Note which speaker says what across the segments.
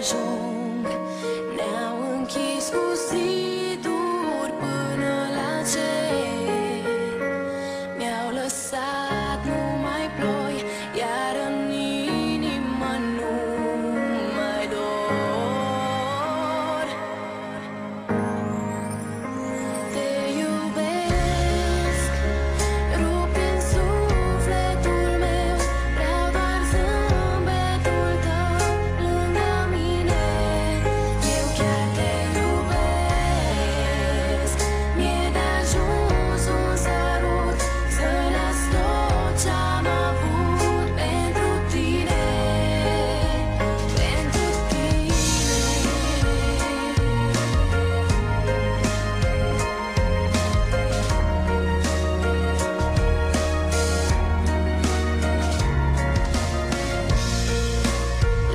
Speaker 1: ajung. Ne-au închis cu ziduri până la cer. Mi-au lăsat numai ploi, iar în inimă nu mai dor. Te iubesc, rup din sufletul meu, vreau doar zâmbetul tău lângă mine. Eu chiar te iubesc, mi-e de ajuns un sărut să las tot ce-am avut pentru tine, pentru tine.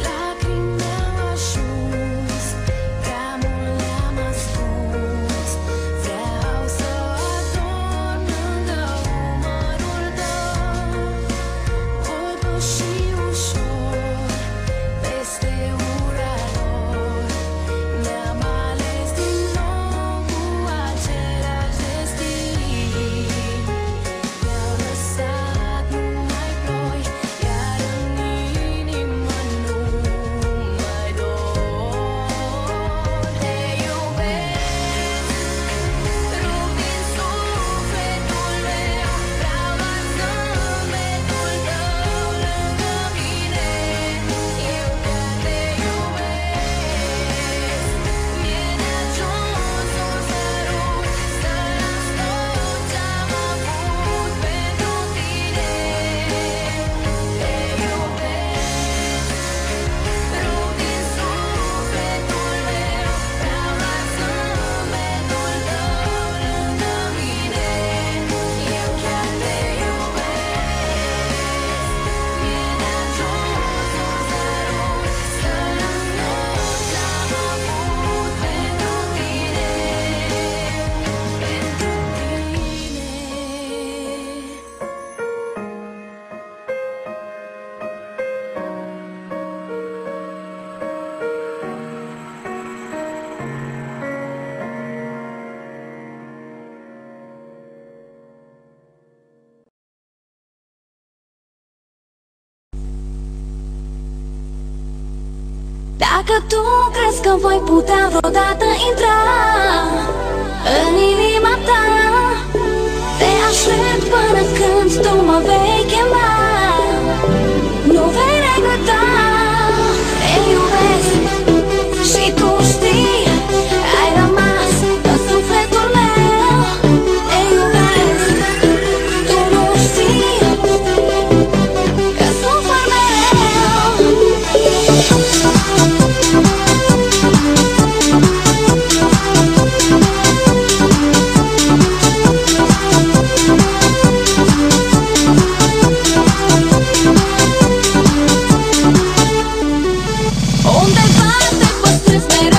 Speaker 1: Lacrimi mi-au ajuns, prea mult le-am ascuns. Vreau să adorm lângă umărul tău, voi păși ușor peste ura lor. Ne-am ales din nou cu același destin. Mi-au lăsat numai ploi, iar în inimă nu mai dor. Te iubesc, rup din sufletul meu, vreau doar zâmbetul tău lângă mine. Eu chiar te iubesc, mi-e de ajuns un sărut să las tot ce-am avut pentru tine. Te iubesc, rup din sufletul meu, vreau doar zâmbetul tău lângă mine. Eu chiar te iubesc, mi-e de ajuns un sărut să las tot ce-am avut pentru tine, pentru tine. Dacă tu crezi că voi putea vreodată intra în inima ta, te aștept până când tu mă vei chema. Nu vei regreta. Te iubesc și tu știi, ai rămas în sufletul meu. Te iubesc, tu nu știi că sufăr mereu. Undeva te păstrez mereu.